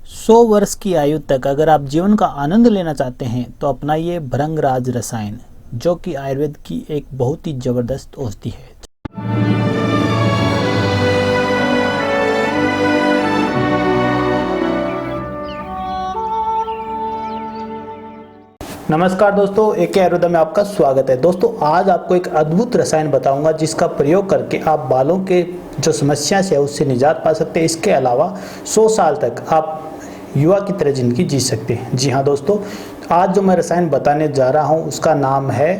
100 वर्ष की आयु तक अगर आप जीवन का आनंद लेना चाहते हैं तो अपनाइए भृंगराज रसायन, जो कि आयुर्वेद की एक बहुत ही ज़बरदस्त औषधि है। नमस्कार दोस्तों, एके आयुर्वेदा में आपका स्वागत है। दोस्तों, आज आपको एक अद्भुत रसायन बताऊंगा जिसका प्रयोग करके आप बालों के जो समस्या से है उससे निजात पा सकते हैं। इसके अलावा 100 साल तक आप युवा की तरह जिंदगी जी सकते हैं। जी हाँ दोस्तों, आज जो मैं रसायन बताने जा रहा हूँ उसका नाम है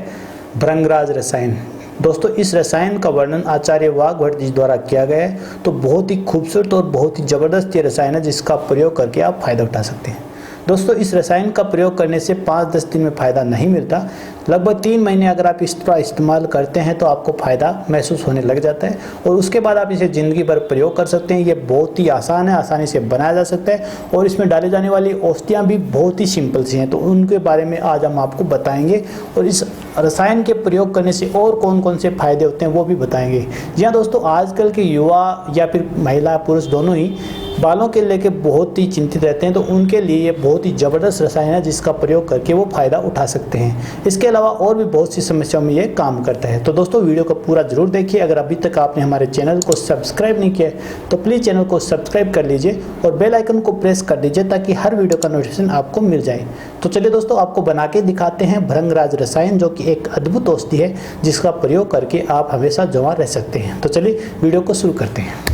भृंगराज रसायन। दोस्तों, इस रसायन का वर्णन आचार्य वाघभट्ट जी द्वारा किया गया है। तो बहुत ही खूबसूरत और बहुत ही ज़बरदस्त ये रसायन है जिसका प्रयोग करके आप फायदा उठा सकते हैं। दोस्तों, इस रसायन का प्रयोग करने से 5-10 दिन में फ़ायदा नहीं मिलता। लगभग 3 महीने अगर आप इसका इस्तेमाल करते हैं तो आपको फ़ायदा महसूस होने लग जाता है और उसके बाद आप इसे ज़िंदगी भर प्रयोग कर सकते हैं। ये बहुत ही आसान है, आसानी से बनाया जा सकता है और इसमें डाली जाने वाली औषधियाँ भी बहुत ही सिंपल सी हैं। तो उनके बारे में आज हम आपको बताएंगे और इस रसायन के प्रयोग करने से और कौन कौन से फ़ायदे होते हैं वो भी बताएंगे। जी हाँ दोस्तों, आजकल के युवा या फिर महिला पुरुष दोनों ही बालों के लेके बहुत ही चिंतित रहते हैं। तो उनके लिए ये बहुत ही ज़बरदस्त रसायन है जिसका प्रयोग करके वो फ़ायदा उठा सकते हैं। इसके अलावा और भी बहुत सी समस्याओं में ये काम करता है। तो दोस्तों, वीडियो को पूरा ज़रूर देखिए। अगर अभी तक आपने हमारे चैनल को सब्सक्राइब नहीं किया तो प्लीज़ चैनल को सब्सक्राइब कर लीजिए और बेल आइकन को प्रेस कर दीजिए ताकि हर वीडियो का नोटिफिकेशन आपको मिल जाए। तो चलिए दोस्तों, आपको बना के दिखाते हैं भृंगराज रसायन, जो कि एक अद्भुत औषधि है जिसका प्रयोग करके आप हमेशा जवान रह सकते हैं। तो चलिए वीडियो को शुरू करते हैं।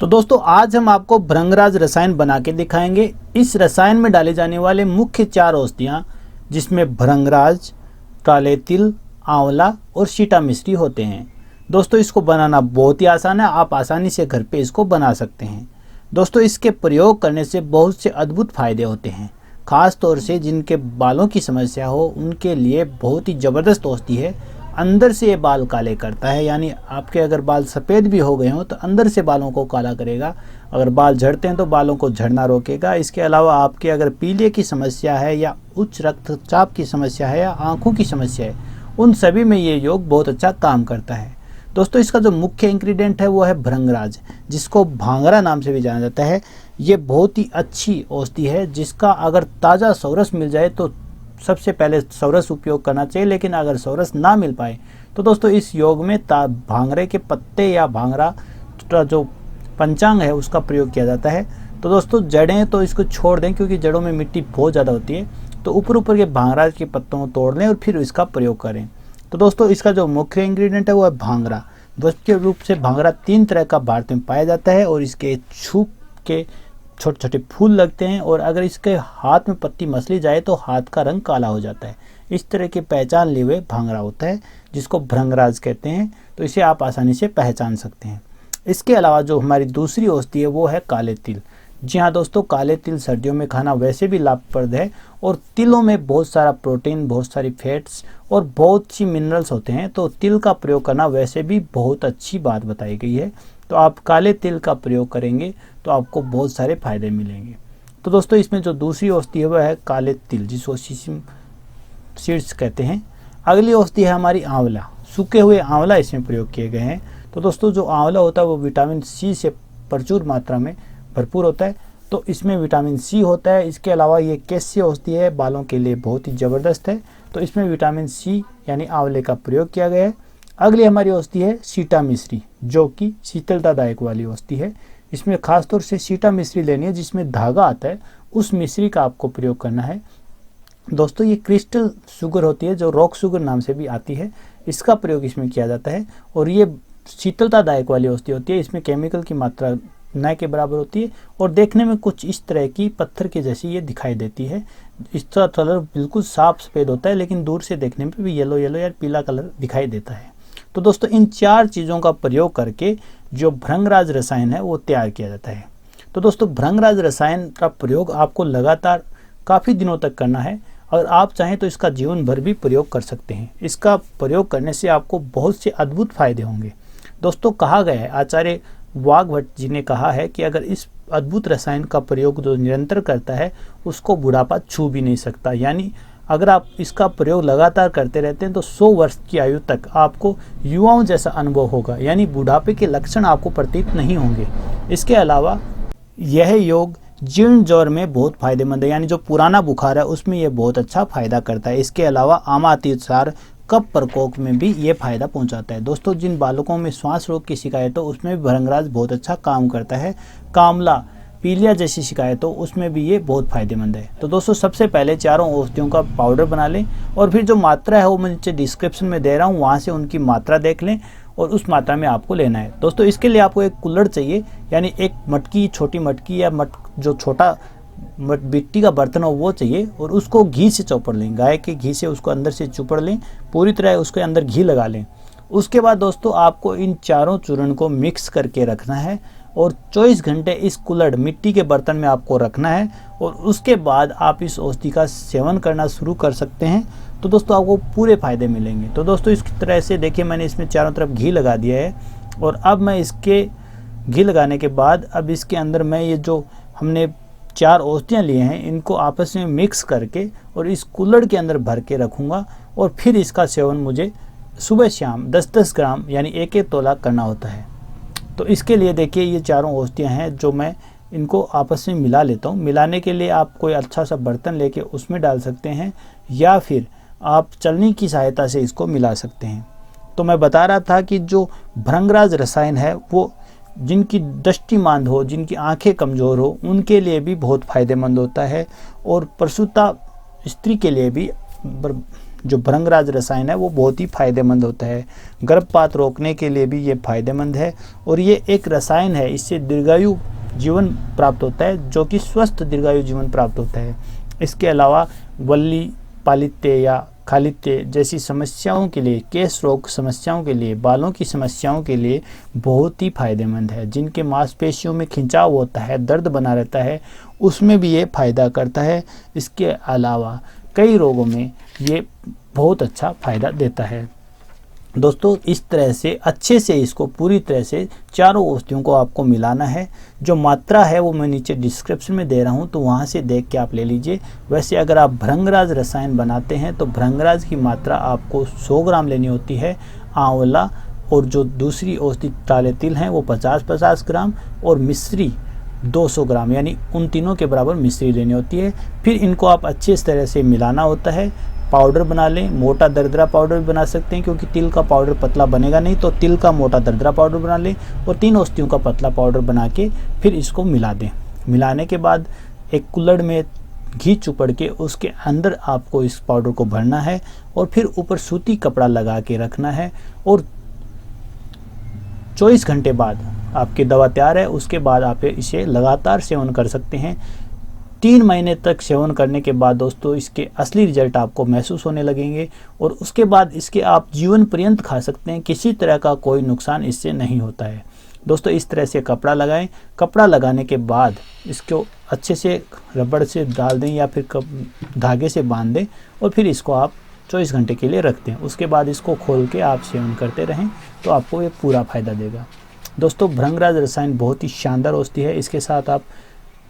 तो दोस्तों, आज हम आपको भृंगराज रसायन बना के दिखाएंगे। इस रसायन में डाले जाने वाले मुख्य 4 औषधियाँ, जिसमें भृंगराज, काले तिल, आंवला और शीटा मिश्री होते हैं। दोस्तों, इसको बनाना बहुत ही आसान है, आप आसानी से घर पे इसको बना सकते हैं। दोस्तों, इसके प्रयोग करने से बहुत से अद्भुत फायदे होते हैं। खास तौर से जिनके बालों की समस्या हो उनके लिए बहुत ही ज़बरदस्त औषधि है। अंदर से ये बाल काले करता है, यानी आपके अगर बाल सफ़ेद भी हो गए हों तो अंदर से बालों को काला करेगा। अगर बाल झड़ते हैं तो बालों को झड़ना रोकेगा। इसके अलावा आपके अगर पीलिए की समस्या है या उच्च रक्तचाप की समस्या है या आँखों की समस्या है, उन सभी में ये योग बहुत अच्छा काम करता है। दोस्तों, इसका जो मुख्य इंग्रेडिएंट है वो है भृंगराज, जिसको भांगरा नाम से भी जाना जाता है। ये बहुत ही अच्छी औषधि है जिसका अगर ताज़ा सौरस मिल जाए तो सबसे पहले सौरस उपयोग करना चाहिए, लेकिन अगर सौरस ना मिल पाए तो दोस्तों इस योग में भांगरे के पत्ते या भांगरा जो पंचांग है उसका प्रयोग किया जाता है। तो दोस्तों, जड़ें तो इसको छोड़ दें क्योंकि जड़ों में मिट्टी बहुत ज़्यादा होती है। तो ऊपर ऊपर के भांगरा के पत्तों को तोड़ लें और फिर इसका प्रयोग करें। तो दोस्तों, इसका जो मुख्य इंग्रेडिएंट है वो है भांगरा। मुख्य रूप से भांगरा 3 तरह का भारत में पाया जाता है और इसके छुप के छोटे छोटे फूल लगते हैं और अगर इसके हाथ में पत्ती मसली जाए तो हाथ का रंग काला हो जाता है। इस तरह की पहचान लिए हुए भांगरा होता है जिसको भृंगराज कहते हैं। तो इसे आप आसानी से पहचान सकते हैं। इसके अलावा जो हमारी दूसरी औषधि है वो है काले तिल। जी हाँ दोस्तों, काले तिल सर्दियों में खाना वैसे भी लाभप्रद है और तिलों में बहुत सारा प्रोटीन, बहुत सारी फैट्स और बहुत सी मिनरल्स होते हैं। तो तिल का प्रयोग करना वैसे भी बहुत अच्छी बात बताई गई है। तो आप काले तिल का प्रयोग करेंगे तो आपको बहुत सारे फायदे मिलेंगे। तो दोस्तों, इसमें जो दूसरी औषधि है वह है काले तिल, जिसको सीसम सीड्स कहते हैं। अगली औषधि है हमारी आंवला। सूखे हुए आंवला इसमें प्रयोग किए गए हैं। तो दोस्तों, जो आंवला होता है वो विटामिन सी से प्रचुर मात्रा में भरपूर होता है। तो इसमें विटामिन सी होता है। इसके अलावा ये कैसी औषधि है, बालों के लिए बहुत ही ज़बरदस्त है। तो इसमें विटामिन सी यानी आंवले का प्रयोग किया गया है। अगली हमारी औषधि है शीटा मिश्री, जो कि शीतलतादायक वाली औषधि है। इसमें खासतौर से शीटा मिश्री लेनी है जिसमें धागा आता है, उस मिश्री का आपको प्रयोग करना है। दोस्तों, ये क्रिस्टल शुगर होती है जो रॉक शुगर नाम से भी आती है, इसका प्रयोग इसमें किया जाता है और ये शीतलतादायक वाली औषधि होती है। इसमें केमिकल की मात्रा न के बराबर होती है और देखने में कुछ इस तरह की पत्थर की जैसी ये दिखाई देती है। इसका कलर बिल्कुल साफ सफ़ेद होता है, लेकिन दूर से देखने में भी येलो येलो या पीला कलर दिखाई देता है। तो दोस्तों, इन 4 चीज़ों का प्रयोग करके जो भृंगराज रसायन है वो तैयार किया जाता है। तो दोस्तों, भृंगराज रसायन का प्रयोग आपको लगातार काफ़ी दिनों तक करना है और आप चाहें तो इसका जीवन भर भी प्रयोग कर सकते हैं। इसका प्रयोग करने से आपको बहुत से अद्भुत फायदे होंगे। दोस्तों, कहा गया है, आचार्य वाघभट्ट जी ने कहा है कि अगर इस अद्भुत रसायन का प्रयोग जो निरंतर करता है उसको बुढ़ापा छू भी नहीं सकता। यानी अगर आप इसका प्रयोग लगातार करते रहते हैं तो 100 वर्ष की आयु तक आपको युवाओं जैसा अनुभव होगा, यानी बुढ़ापे के लक्षण आपको प्रतीत नहीं होंगे। इसके अलावा यह योग जीर्ण ज्वर में बहुत फायदेमंद है, यानी जो पुराना बुखार है उसमें ये बहुत अच्छा फायदा करता है। इसके अलावा आमात्युसार कफ प्रकोप में भी ये फायदा पहुंचाता है। दोस्तों, जिन बालकों में श्वास रोग की शिकायत हो उसमें भी भृंगराज बहुत अच्छा काम करता है। कामला, पीलिया जैसी शिकायत हो उसमें भी ये बहुत फायदेमंद है। तो दोस्तों, सबसे पहले चारों औषधियों का पाउडर बना लें और फिर जो मात्रा है वो मैं नीचे डिस्क्रिप्शन में दे रहा हूँ, वहाँ से उनकी मात्रा देख लें और उस मात्रा में आपको लेना है। दोस्तों, इसके लिए आपको एक कुल्हड़ चाहिए, यानी एक मटकी, छोटी मटकी या जो छोटा मिट्टी का बर्तन हो वो चाहिए, और उसको घी से चौपड़ लें। गाय के घी से उसको अंदर से चुपड़ लें, पूरी तरह उसके अंदर घी लगा लें। उसके बाद दोस्तों, आपको इन चारों चूर्ण को मिक्स करके रखना है और 24 घंटे इस कुल्हड़ मिट्टी के बर्तन में आपको रखना है, और उसके बाद आप इस औषधि का सेवन करना शुरू कर सकते हैं। तो दोस्तों, आपको पूरे फायदे मिलेंगे। तो दोस्तों, इस तरह से देखिए, मैंने इसमें चारों तरफ घी लगा दिया है, और अब मैं इसके घी लगाने के बाद अब इसके अंदर मैं ये जो हमने 4 औषधियाँ लिए हैं इनको आपस में मिक्स करके और इस कुल्हड़ के अंदर भर के रखूँगा, और फिर इसका सेवन मुझे सुबह शाम 10-10 ग्राम यानी 1-1 तोला करना होता है। तो इसके लिए देखिए, ये चारों औषधियाँ हैं जो मैं इनको आपस में मिला लेता हूँ। मिलाने के लिए आप कोई अच्छा सा बर्तन लेके उसमें डाल सकते हैं, या फिर आप चलनी की सहायता से इसको मिला सकते हैं। तो मैं बता रहा था कि जो भृंगराज रसायन है वो जिनकी दृष्टिमांद हो, जिनकी आंखें कमज़ोर हो, उनके लिए भी बहुत फ़ायदेमंद होता है, और प्रसूता स्त्री के लिए भी जो भृंगराज रसायन है वो बहुत ही फायदेमंद होता है। गर्भपात रोकने के लिए भी ये फायदेमंद है, और ये एक रसायन है, इससे दीर्घायु जीवन प्राप्त होता है, जो कि स्वस्थ दीर्घायु जीवन प्राप्त होता है। इसके अलावा वल्ली पालित्य या खालित्य जैसी समस्याओं के लिए, केश रोग समस्याओं के लिए, बालों की समस्याओं के लिए बहुत ही फायदेमंद है। जिनके मांसपेशियों में खिंचाव होता है, दर्द बना रहता है, उसमें भी ये फ़ायदा करता है। इसके अलावा कई रोगों में ये बहुत अच्छा फ़ायदा देता है। दोस्तों, इस तरह से अच्छे से इसको पूरी तरह से चारों औषधियों को आपको मिलाना है। जो मात्रा है वो मैं नीचे डिस्क्रिप्शन में दे रहा हूँ, तो वहाँ से देख के आप ले लीजिए। वैसे अगर आप भृंगराज रसायन बनाते हैं तो भृंगराज की मात्रा आपको 100 ग्राम लेनी होती है, आंवला और जो दूसरी औषधि काले तिल हैं वो 50-50 ग्राम, और मिश्री 200 ग्राम, यानी उन तीनों के बराबर मिश्री लेनी होती है। फिर इनको आप अच्छे तरह से मिलाना होता है, पाउडर बना लें। मोटा दरदरा पाउडर भी बना सकते हैं, क्योंकि तिल का पाउडर पतला बनेगा नहीं, तो तिल का मोटा दरदरा पाउडर बना लें, और 3 औषधियों का पतला पाउडर बना के फिर इसको मिला दें। मिलाने के बाद एक कुल्हड़ में घी चुपड़ के उसके अंदर आपको इस पाउडर को भरना है, और फिर ऊपर सूती कपड़ा लगा के रखना है, और 24 घंटे बाद आपकी दवा तैयार है। उसके बाद आप इसे लगातार सेवन कर सकते हैं। 3 महीने तक सेवन करने के बाद दोस्तों, इसके असली रिजल्ट आपको महसूस होने लगेंगे, और उसके बाद इसके आप जीवन पर्यंत खा सकते हैं। किसी तरह का कोई नुकसान इससे नहीं होता है। दोस्तों, इस तरह से कपड़ा लगाएं। कपड़ा लगाने के बाद इसको अच्छे से रबड़ से डाल दें या फिर धागे से बांध दें, और फिर इसको आप 24 घंटे के लिए रख दें। उसके बाद इसको खोल के आप सेवन करते रहें, तो आपको ये पूरा फ़ायदा देगा। दोस्तों, भृंगराज रसायन बहुत ही शानदार औषधि है। इसके साथ आप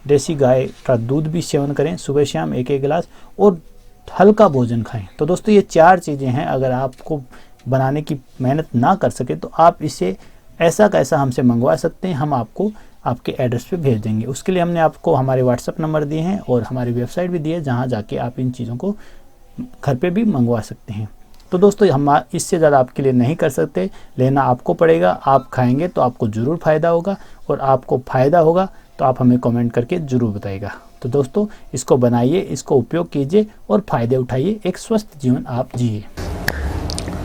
देसी गाय का दूध भी सेवन करें, सुबह शाम 1-1 गिलास, और हल्का भोजन खाएं। तो दोस्तों, ये 4 चीज़ें हैं। अगर आपको बनाने की मेहनत ना कर सके तो आप इसे ऐसा कैसा हमसे मंगवा सकते हैं, हम आपको आपके एड्रेस पे भेज देंगे। उसके लिए हमने आपको हमारे व्हाट्सएप नंबर दिए हैं और हमारी वेबसाइट भी दी है, जहाँ जाके आप इन चीज़ों को घर पे भी मंगवा सकते हैं। तो दोस्तों, हम इससे ज़्यादा आपके लिए नहीं कर सकते, लेना आपको पड़ेगा। आप खाएंगे तो आपको ज़रूर फ़ायदा होगा, और आपको फ़ायदा होगा तो आप हमें कमेंट करके ज़रूर बताइएगा। तो दोस्तों, इसको बनाइए, इसको उपयोग कीजिए और फ़ायदे उठाइए, एक स्वस्थ जीवन आप जिए।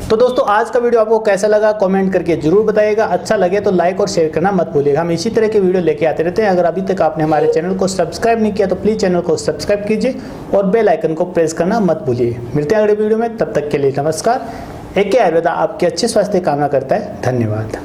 तो दोस्तों, आज का वीडियो आपको कैसा लगा कमेंट करके जरूर बताइएगा। अच्छा लगे तो लाइक और शेयर करना मत भूलिएगा। हम इसी तरह के वीडियो लेके आते रहते हैं। अगर अभी तक आपने हमारे चैनल को सब्सक्राइब नहीं किया तो प्लीज़ चैनल को सब्सक्राइब कीजिए और बेल आइकन को प्रेस करना मत भूलिए। मिलते हैं अगले वीडियो में, तब तक के लिए नमस्कार। AK आयुर्वेदा आपके अच्छे स्वास्थ्य की कामना करता है। धन्यवाद।